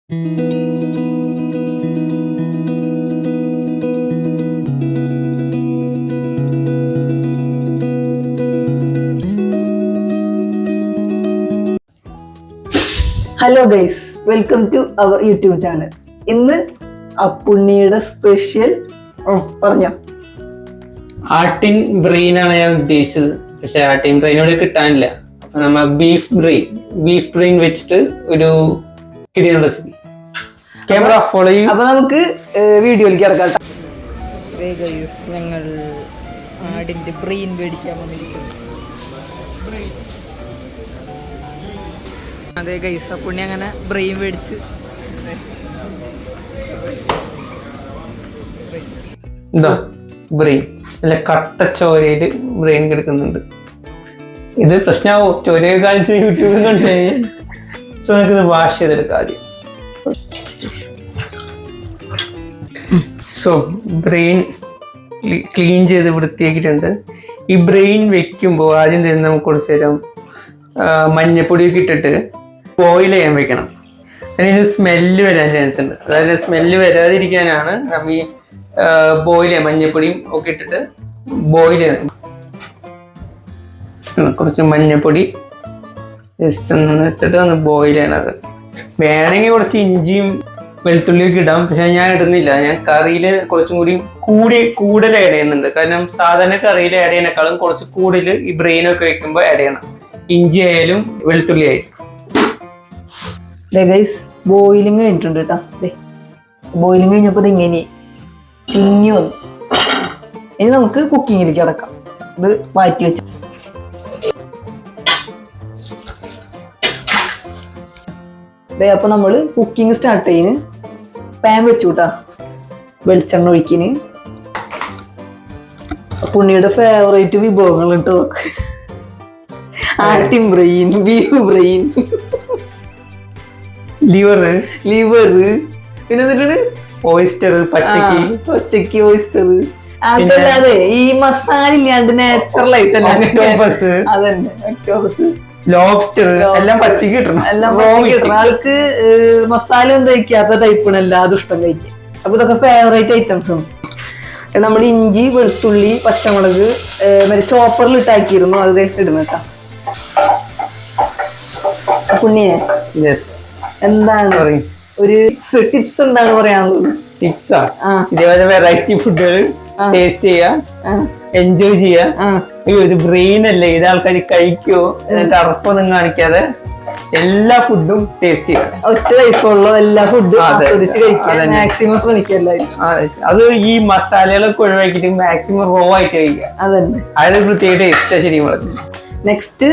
Hello guys, welcome to our YouTube channel. ഇന്ന് അപ്പുണ്ണിയുടെ special പറഞ്ഞോ. ആട്ടിൻ ബ്രെയിൻ ആണ് ഞാൻ ഉദ്ദേശിച്ചത്, പക്ഷെ ആട്ടിൻ ബ്രെയിൻ ഇവിടെ കിട്ടാനില്ല. അപ്പൊ നമ്മ ബീഫ് ബ്രെയിൻ വെച്ചിട്ട് ഒരു കിടിലൻ റെസിപ്പി. ക്യാമറ ഫോളോ ചെയ്യും. അപ്പൊ നമുക്ക് വീഡിയോയിലേക്ക് ഇറക്കാം. ഞങ്ങൾ ആടിന്റെ ബ്രെയിൻ മേടിക്കാൻ വന്നിരിക്കുന്നു. അതെ ഗൈസ്, പുണ്യ അങ്ങനെ ബ്രെയിൻ മേടിച്ച് എന്താ ബ്രെയിൻ നല്ല കട്ട ചോരയില് ബ്രെയിൻ കിടക്കുന്നുണ്ട്. ഇത് പ്രശ്നമാവോ? ചോരയൊക്കെ കാണിച്ച് യൂട്യൂബിൽ കാണിച്ചു കഴിഞ്ഞാൽ. സോ നമുക്കിത് വാഷ് ചെയ്തെടുക്കാം ആദ്യം. സോ ബ്രെയിൻ ക്ലീൻ ചെയ്ത് വൃത്തിയാക്കിയിട്ടുണ്ട്. ഈ ബ്രെയിൻ വെക്കുമ്പോൾ ആദ്യം തന്നെ നമുക്ക് കുറച്ച് നേരം മഞ്ഞപ്പൊടിയൊക്കെ ഇട്ടിട്ട് ബോയിൽ ചെയ്യാൻ വെക്കണം. അതിന് സ്മെല്ല് വരാൻ ചാൻസ് ഉണ്ട്. അതായത് സ്മെല്ല് വരാതിരിക്കാനാണ് നമ്മൾ ഈ ബോയിൽ ചെയ്യാൻ മഞ്ഞപ്പൊടിയും ഒക്കെ ഇട്ടിട്ട് ബോയിൽ ചെയ്ത്. കുറച്ച് മഞ്ഞപ്പൊടി ജസ്റ്റ് ഒന്ന് ഇട്ടിട്ട് ഒന്ന് ബോയിൽ ചെയ്യണത്. വേണമെങ്കിൽ കുറച്ച് ഇഞ്ചിയും വെളുത്തുള്ളിയൊക്കെ ഇടാം, പക്ഷെ ഞാൻ ഇടുന്നില്ല. ഞാൻ കറിയിൽ കുറച്ചും കൂടി കൂടുതൽ ആഡ് ചെയ്യുന്നുണ്ട്. കാരണം സാധാരണ കറിയിൽ ആഡ് ചെയ്യുന്നേക്കാളും കുറച്ച് കൂടുതൽ ഈ ബ്രെയിനൊക്കെ വെക്കുമ്പോൾ ആഡ് ചെയ്യണം. ഇഞ്ചി ആയാലും വെളുത്തുള്ളി ആയാലും. ബോയിലിംഗ് കഴിഞ്ഞിട്ടുണ്ട് കേട്ടോ. ബോയിലിംഗ് കഴിഞ്ഞപ്പോൾ ഇത് ഇങ്ങനെ ഇങ്ങി വന്നു. ഇനി നമുക്ക് കുക്കിങ്ങിലേക്ക് കിടക്കാം. ഇത് മാറ്റി വെച്ച അപ്പൊ നമ്മള് കുക്കിംഗ് സ്റ്റാർട്ട് ചെയ്യുന്നു. പാൻ വെച്ചു കേട്ടാ, വെളിച്ചെണ്ണ ഒഴിക്കിന്. പുണ്ണിയുടെ ഫേവറേറ്റ് വിഭവങ്ങൾ ഇട്ട് നോക്ക്. ആട്ടിൻ ബ്രെയിൻ, ബീഫ് ബ്രെയിൻ, ലിവർ, പിന്നെ എന്നിട്ട് ഓയിസ്റ്റർ, പച്ചക്ക് ഓയിസ്റ്റർ. അതല്ലാതെ ഈ മസാല ഇല്ലാണ്ട് നാച്ചുറൽ ആയിട്ടല്ലേ അതന്നെ ഒക്ടോപസ്, ലോബ്സ്റ്റർ എല്ലാം പച്ചക്ക് കിട്ടണം. ആൾക്ക് മസാല ഒന്നും കഴിക്കാത്ത ടൈപ്പാണ് എല്ലാതും ഇഷ്ടം കഴിക്കാൻ. അപ്പൊ ഇതൊക്കെ ഫേവറേറ്റ് ഐറ്റംസ് ആണ്. നമ്മൾ ഇഞ്ചി, വെളുത്തുള്ളി, പച്ചമുളക് ചോപ്പറിൽ ഇട്ടാക്കിയിരുന്നു. അത് ഇടുന്ന കേട്ടാ. പുണ്യെ എന്താണ് ഒരു ടിപ്സ് എന്താണ് പറയാനുള്ളത്? ടിപ്സാ ഇതേപോലെ വെറൈറ്റി ഫുഡുകൾ ടേസ്റ്റ് ചെയ്യാ, എൻജോയ് ചെയ്യാ. ഒരു ബ്രെയിൻ അല്ലേ ഇത്, ആൾക്കാർ കഴിക്കുവോ എന്നിട്ട് അറപ്പൊന്നും കാണിക്കാതെ എല്ലാ ഫുഡും ടേസ്റ്റ് ചെയ്യാം. ഒറ്റ ടൈപ്പുള്ള എല്ലാ ഫുഡും മാക്സിമം ശ്രമിക്കല്ല. അത് ഈ മസാലകളൊക്കെ ഒഴിവാക്കിട്ട് മാക്സിമം റോ ആയിട്ട് കഴിക്കുക. അതന്നെ, അതായത് പ്രത്യേക ടേസ്റ്റ് ശരിക്കും പറഞ്ഞു. നെക്സ്റ്റ്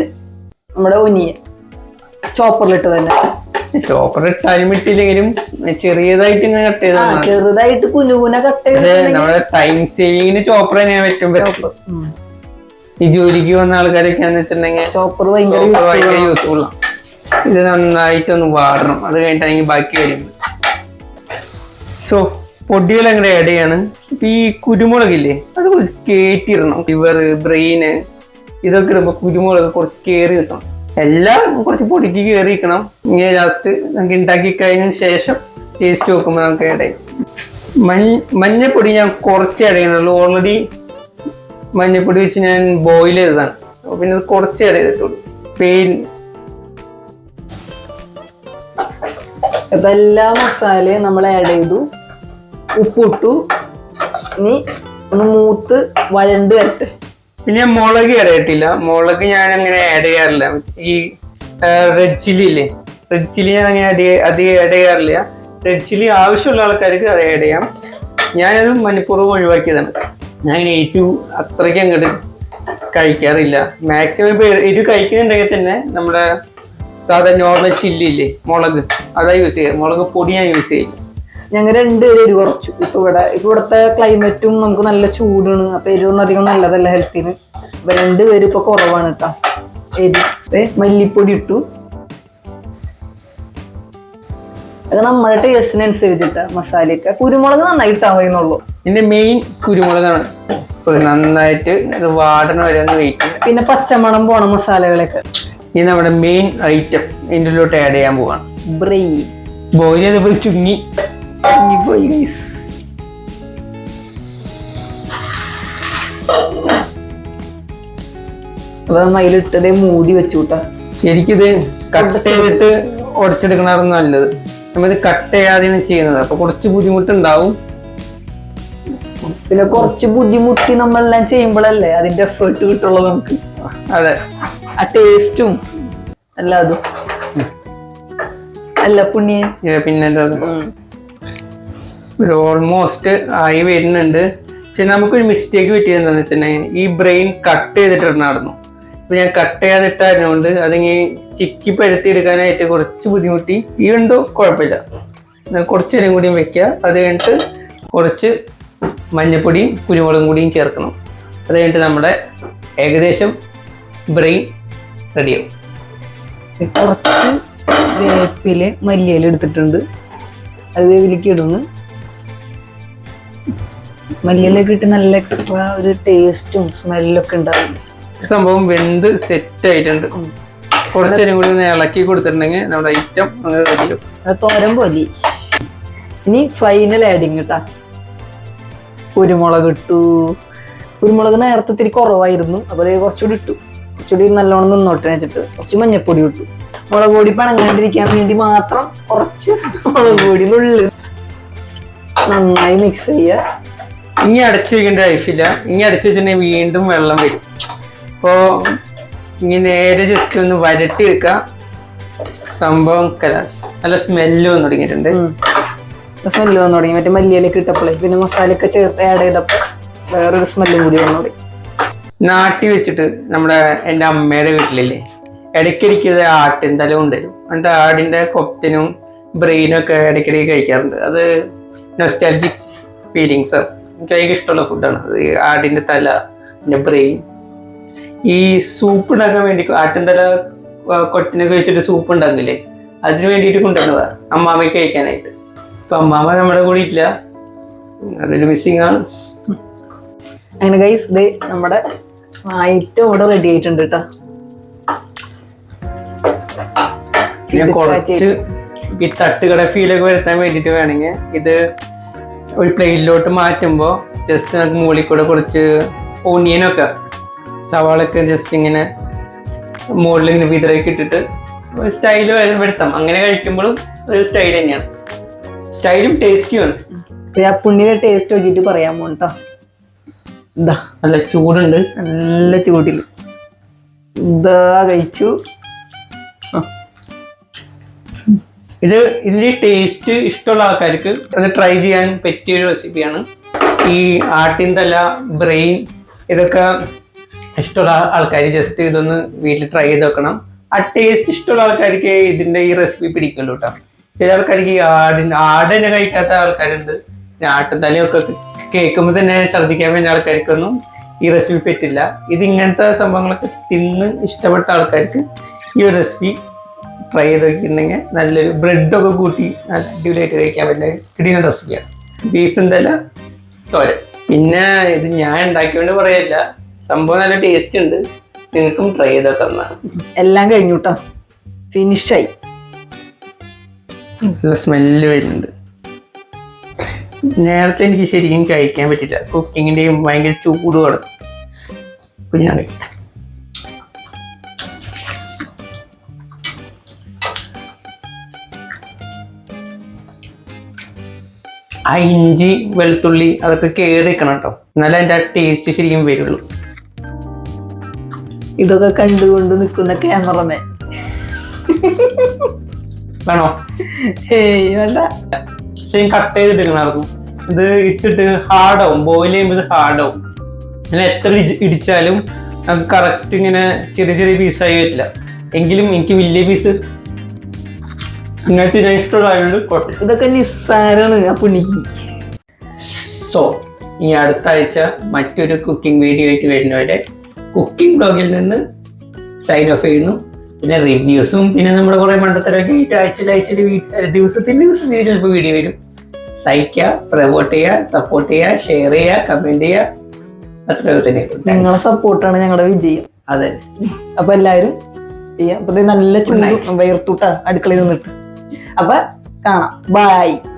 നമ്മുടെ ഒനിയൻ ചോപ്പറിലിട്ട് തന്നെ. ചോപ്പറിട്ടാലും ഇട്ടില്ലെങ്കിലും ചെറിയതായിട്ട് ഇങ്ങനെ കട്ട് ചെയ്താൽ ചെറുതായിട്ട് കുനുകുന കട്ട് ചെയ്ത് നമ്മുടെ ടൈം സേവിങ്ങിന് ചോപ്പർ തന്നെയാണ് ഏറ്റവും ബെസ്റ്റ്. ഈ ജോലിക്ക് വന്ന ആൾക്കാരൊക്കെയാന്ന് വെച്ചിട്ടുണ്ടെങ്കിൽ ചോപ്പർ ഭയങ്കര യൂസ്ഫുൾ ആണ്. ഇത് നന്നായിട്ടൊന്ന് വാടണം, അത് കഴിഞ്ഞിട്ടാണെങ്കിൽ ബാക്കി കാര്യങ്ങൾ. സോ പൊടികൾ എങ്ങനെ ആഡ് ചെയ്യാണ്. ഈ കുരുമുളകില്ലേ അത് കുറച്ച് കേറ്റിടണം. ലിവർ, ബ്രെയിന് ഇതൊക്കെ ഇടുമ്പോൾ കുരുമുളക് കുറച്ച് കയറി കിട്ടണം. എല്ലാം കുറച്ച് പൊടിക്ക് കയറി നിൽക്കണം. ഇങ്ങനെ ലാസ്റ്റ് നമുക്ക് ഉണ്ടാക്കി കഴിഞ്ഞതിന് ശേഷം ടേസ്റ്റ് നോക്കുമ്പോൾ നമുക്ക് ആഡ് ചെയ്യും. മഞ്ഞപ്പൊടി ഞാൻ കുറച്ച് ആഡ് ചെയ്യണുള്ളൂ. ഓൾറെഡി മഞ്ഞപ്പൊടി വെച്ച് ഞാൻ ബോയിൽ ചെയ്തതാണ്, അപ്പോൾ പിന്നെ കുറച്ച് ആഡ് ചെയ്തിട്ടുള്ളൂ. ഇപ്പൊ എല്ലാ മസാലയും നമ്മൾ ആഡ് ചെയ്തു, ഉപ്പിട്ടു. ഇനി ഒന്ന് മൂത്ത് വഴണ്ട് വരട്ടെ. പിന്നെ മുളക് ആഡ് ചെയ്തിട്ടില്ല. മുളക് ഞാൻ അങ്ങനെ ആഡ് ചെയ്യാറില്ല. ഈ റെഡ് ചില്ലി ഇല്ലേ, റെഡ് ചില്ലി ഞാൻ അങ്ങനെ അധികം ആഡ് ചെയ്യാറില്ല. റെഡ് ചില്ലി ആവശ്യമുള്ള ആൾക്കാർക്ക് അത് ആഡ് ചെയ്യാം. ഞാനത് മനഃപൂർവ്വം ഒഴിവാക്കിയതാണ്. ഞാൻ എരിവ് അത്രയ്ക്ക് അങ്ങോട്ട് കഴിക്കാറില്ല. മാക്സിമം ഇപ്പൊ എരിവ് കഴിക്കുന്നുണ്ടെങ്കിൽ തന്നെ നമ്മുടെ സാധാ നോർമൽ ചില്ലി ഇല്ലേ, മുളക്, അതാ യൂസ് ചെയ്യുക. മുളക് പൊടി ഞാൻ യൂസ് ചെയ്യും. ഞങ്ങൾ രണ്ടുപേരും എരിവ് കുറച്ചു. ഇവിടുത്തെ ക്ലൈമറ്റും നമുക്ക് നല്ല ചൂടാണ്. അപ്പൊ എരിവൊന്നും അധികം നല്ലതല്ല ഹെൽത്തിന്. അപ്പൊ രണ്ടുപേരും ഇപ്പൊ കുറവാണ് കേട്ടോ. എരിവ് മല്ലിപ്പൊടി ഇട്ടു. അത് നമ്മുടെ ടേസ്റ്റിനനുസരിച്ചിട്ട് മസാലയൊക്കെ. കുരുമുളക് നന്നായി ഇട്ടാൽ മതിന്നുള്ളൂ. ഇതിന്റെ മെയിൻ കുരുമുളകാണ്. നന്നായിട്ട് വാടന വരെ ഒന്ന് വെയിറ്റ്. പിന്നെ പച്ചമണം പോണ മസാലകളൊക്കെ. ഇനി നമ്മുടെ മെയിൻ ഐറ്റം ഇതിൻ്റെ ഉള്ളിലോട്ട് ആഡ് ചെയ്യാൻ പോവാണ്. ബോയിൽ ചെയ്തപ്പോൾ ചുങ്ങി പോയി ഗൈസ്. അപ്പൊ മയിലിട്ടതേ മൂടി വെച്ചുട്ടാ. ശരിക്കിത് കട്ട് ചെയ്തിട്ട് ഉടച്ചെടുക്കണമായിരുന്നു നല്ലത്. നമ്മത് കട്ട് ചെയ്യാതെയാണ് ചെയ്യുന്നത്, അപ്പൊ കുറച്ച് ബുദ്ധിമുട്ടുണ്ടാവും. പിന്നെ കുറച്ച് ബുദ്ധിമുട്ടി നമ്മളെല്ലാം ചെയ്യുമ്പോഴല്ലേ അതിന്റെ എഫേർട്ട് കിട്ടുള്ളൂ നമുക്ക്. അതെ, ആ ടേസ്റ്റും അല്ല അതും അല്ല പുണ്യ. പിന്നെ ഓൾമോസ്റ്റ് ആയി വരുന്നുണ്ട്. പക്ഷെ നമുക്കൊരു മിസ്റ്റേക്ക് പറ്റിയത് എന്താന്ന് വെച്ചിട്ടുണ്ടെങ്കിൽ ഈ ബ്രെയിൻ കട്ട് ചെയ്തിട്ടിടണമായിരുന്നു. ഇപ്പൊ ഞാൻ കട്ട് ചെയ്യാതിട്ടായിരുന്നോണ്ട് അതിങ്ങനെ ചിക്കി പരത്തി എടുക്കാനായിട്ട് കുറച്ച് ബുദ്ധിമുട്ടി. ഈ എന്തോ കുഴപ്പമില്ല. കുറച്ച് നേരം കൂടിയും വെക്കുക. അത് കഴിഞ്ഞിട്ട് കുറച്ച് മഞ്ഞപ്പൊടിയും കുരുമുളകും കൂടിയും ചേർക്കണം. അത് കഴിഞ്ഞിട്ട് നമ്മുടെ ഏകദേശം ബ്രെയിൻ റെഡിയാവും. കുറച്ച് വേപ്പില് മല്ലിയില എടുത്തിട്ടുണ്ട്, അത് ഇതിലേക്ക് ഇടുന്നു. മല്ലിയിലൊക്കെ ഇട്ട് നല്ല എക്സ്ട്രാ ഒരു ടേസ്റ്റും സ്മെല്ലൊക്കെ ഉണ്ടാവും. സംഭവം വെന്ത് സെറ്റ് ആയിട്ടുണ്ട്. കുറച്ച് നേരം കൂടി ഒന്ന് ഇളക്കി കൊടുത്തിട്ടുണ്ടെങ്കിൽ നമ്മുടെ ഐറ്റം അങ്ങനെ റെഡിയാവും. അത് തോരൻ പോലെ. ഇനി ഫൈനൽ ആഡിങ് കേട്ടാ. കുരുമുളക് ഇട്ടു. കുരുമുളക് നേരത്തെ ഇത്തിരി കുറവായിരുന്നു, അപ്പൊ അത് കുറച്ചുകൂടി ഇട്ടു. കുറച്ചുകൂടി നല്ലോണം നിന്നോട്ടെ വെച്ചിട്ട് കുറച്ച് മഞ്ഞപ്പൊടി ഇട്ടു. മുളക് പൊടി പണങ്ങാണ്ടിരിക്കാൻ വേണ്ടി മാത്രം കുറച്ച് മുളക് പൊടി നുള്ളു. നന്നായി മിക്സ് ചെയ്യുക. ഇനി അടച്ചു വെക്കേണ്ട ആവശ്യമില്ല. ഇനി അടച്ചു വെച്ചിട്ടുണ്ടെങ്കിൽ വീണ്ടും വെള്ളം വരും. അപ്പോ ഇനി നേരെ ജസ്റ്റ് ഒന്ന് വരട്ടി വെക്കുക. സംഭവം കലാസ്. നല്ല സ്മെല്ല് വന്ന് തുടങ്ങിയിട്ടുണ്ട്. സ്മെല്ല് വന്നു തുടങ്ങി. മറ്റേ മല്ലിയിലൊക്കെ ഇട്ടപ്പോഴേ പിന്നെ മസാലയൊക്കെ ചേർത്ത് ആഡ് ചെയ്തപ്പോൾ വേറൊരു സ്മെല്ലും കൂടി വന്നു തുടങ്ങി. നാട്ടി വെച്ചിട്ട് നമ്മുടെ എൻ്റെ അമ്മയുടെ വീട്ടിലില്ലേ, ഇടയ്ക്കിടയ്ക്ക് ഇത് ആട്ടിൻ തല കൊണ്ടുവരും. എന്നിട്ട് ആടിൻ്റെ കൊപ്റ്റിനും ബ്രെയിനും ഒക്കെ ഇടയ്ക്കിടയ്ക്ക് കഴിക്കാറുണ്ട്. അത് നൊസ്റ്റാൾജിക് ഫീലിങ്സ്. എനിക്ക് ഭയങ്കര ഇഷ്ടമുള്ള ഫുഡാണ് അത്. ആടിൻ്റെ തല, പിന്നെ ബ്രെയിൻ. ഈ സൂപ്പ് ഉണ്ടാക്കാൻ വേണ്ടി ആട്ടിൻ തല കൊറ്റിനൊക്കെ വെച്ചിട്ട് സൂപ്പ് ഉണ്ടാക്കില്ലേ, അതിന് വേണ്ടിയിട്ട് കൊണ്ടുവന്നതാ അമ്മാമയ്ക്ക് കഴിക്കാനായിട്ട്. ഇപ്പൊ അമ്മാമ നമ്മുടെ കൂടെ ഇല്ല, അതൊരു മിസ്സിംഗ് ആണ്. അങ്ങനെ ഗൈസ് ദേ നമ്മുടെ ഐറ്റം ഇവിടെ റെഡി ആയിട്ടുണ്ട് കേട്ടോ. പിന്നെ കുറച്ച് ഈ തട്ടുകട ഫീലൊക്കെ വരുത്താൻ വേണ്ടിയിട്ട് വേണമെങ്കിൽ ഇത് ഒരു പ്ലേറ്റിലോട്ട് മാറ്റുമ്പോൾ ജസ്റ്റ് നമുക്ക് മുകളിൽ കൂടെ കുറച്ച് ഓണിയനൊക്കെ സവാളൊക്കെ ജസ്റ്റ് ഇങ്ങനെ മുകളിൽ ഇങ്ങനെ വിതറൊക്കെ ഇട്ടിട്ട് ഒരു സ്റ്റൈല് വരുത്താം. അങ്ങനെ കഴിക്കുമ്പോഴും ഒരു സ്റ്റൈൽ തന്നെയാണ്. സ്റ്റൈലും ടേസ്റ്റിയുമാണ്. ആ പുണ്ണിയുടെ ടേസ്റ്റ് നോക്കിയിട്ട് പറയാൻ പോട്ടോ. എന്താ നല്ല ചൂടുണ്ട്, നല്ല ചൂടില് ഇതാ കഴിച്ചു. ഇതിന്റെ ടേസ്റ്റ് ഇഷ്ടമുള്ള ആൾക്കാർക്ക് അത് ട്രൈ ചെയ്യാൻ പറ്റിയൊരു റെസിപ്പിയാണ്. ഈ ആട്ടിൻ തല, ബ്രെയിൻ ഇതൊക്കെ ഇഷ്ടമുള്ള ആൾക്കാർ ജസ്റ്റ് ഇതൊന്ന് വീട്ടിൽ ട്രൈ ചെയ്ത് വെക്കണം. ആ ടേസ്റ്റ് ഇഷ്ടമുള്ള ആൾക്കാർക്ക് ഇതിന്റെ ഈ റെസിപ്പി പിടിക്കുള്ളൂ കേട്ടോ. ചില ആൾക്കാർക്ക് ഈ ആടിനെ കഴിക്കാത്ത ആൾക്കാരുണ്ട്. ആട്ടിൻ തലയൊക്കെ കേൾക്കുമ്പോൾ തന്നെ ശ്രദ്ധിക്കാൻ വേണ്ട ആൾക്കാർക്കൊന്നും ഈ റെസിപ്പി പറ്റില്ല. ഇത് ഇങ്ങനത്തെ സംഭവങ്ങളൊക്കെ തിന്ന് ഇഷ്ടപ്പെട്ട ആൾക്കാർക്ക് ഈ ഒരു റെസിപ്പി ട്രൈ ചെയ്ത് നോക്കിയിട്ടുണ്ടെങ്കിൽ നല്ലൊരു ബ്രെഡൊക്കെ കൂട്ടി നല്ല അടിപൊളിയായിട്ട് കഴിക്കാൻ പറ്റുന്ന കിടിലൻ റെസിപ്പിയാണ്. ബീഫ് തല തോരൻ. പിന്നെ ഇത് ഞാൻ ഉണ്ടാക്കിയോണ്ട് പറയല്ല, സംഭവം നല്ല ടേസ്റ്റ് ഉണ്ട്. നിങ്ങൾക്കും ട്രൈ ചെയ്ത് നോക്കാവുന്നതാണ്. എല്ലാം കഴിഞ്ഞു കേട്ടോ, ഫിനിഷായി. നല്ല സ്മെല്ല് വരുന്നുണ്ട്. നേരത്തെ എനിക്ക് ശരിക്കും കഴിക്കാൻ പറ്റില്ല, കുക്കിങ്ങിൻ്റെയും ഭയങ്കര ചൂട് കിടക്കും. ഇപ്പം ഞാൻ ആ ഇഞ്ചി വെളുത്തുള്ളി അതൊക്കെ കേറിക്കണം കേട്ടോ, എന്നാലേ അതിൻ്റെ ആ ടേസ്റ്റ് ശരിക്കും വരുള്ളൂ. ഇതൊക്കെ കണ്ടുകൊണ്ട് നിൽക്കുന്ന ക്യാമറമാൻ വേണോ? ഏയ് വേണ്ട. ശരിക്കും കട്ട് ചെയ്തിട്ടിരിക്കണമായിരുന്നു. ഇത് ഇട്ടിട്ട് ഹാർഡാവും, ബോയിൽ ചെയ്യുമ്പോൾ ഇത് ഹാർഡാവും. അങ്ങനെ എത്ര ഇടിച്ചാലും നമുക്ക് കറക്റ്റ് ഇങ്ങനെ ചെറിയ ചെറിയ പീസായി വരില്ല. എങ്കിലും എനിക്ക് വലിയ പീസ് ഇങ്ങനത്തെ ഞാൻ ഇഷ്ടമുള്ളതായതുകൊണ്ട് കുഴപ്പമില്ല. ഇതൊക്കെ നിസ്സാരാണ് ആ പുണ്ണിക്ക്. സോ ഇനി അടുത്ത ആഴ്ച മറ്റൊരു കുക്കിംഗ് വീഡിയോ ആയിട്ട് വരുന്നവരെ കുക്കിംഗ് ബ്ലോഗിൽ നിന്ന് സൈൻ ഓഫ് ചെയ്യുന്നു. പിന്നെ റിവ്യൂസും പിന്നെ നമ്മുടെ കുറെ മണ്ടത്തരമൊക്കെ ആഴ്ചയിൽ ദിവസത്തിന് ചിലപ്പോൾ വീഡിയോ വരും. സഹിക്കുക, പ്രമോട്ട് ചെയ്യുക, സപ്പോർട്ട് ചെയ്യുക, ഷെയർ ചെയ്യുക, കമന്റ് ചെയ്യുക. അത്രയൊക്കെ തന്നെ. നിങ്ങളെ സപ്പോർട്ടാണ് ഞങ്ങളുടെ വിജയം. അതെ. അപ്പൊ എല്ലാവരും ചെയ്യാം. അപ്പൊ നല്ല ചൂട് വയർത്തൂട്ടാ അടുക്കളയിൽ നിന്നിട്ട്. അപ്പൊ കാണാം. ബൈ.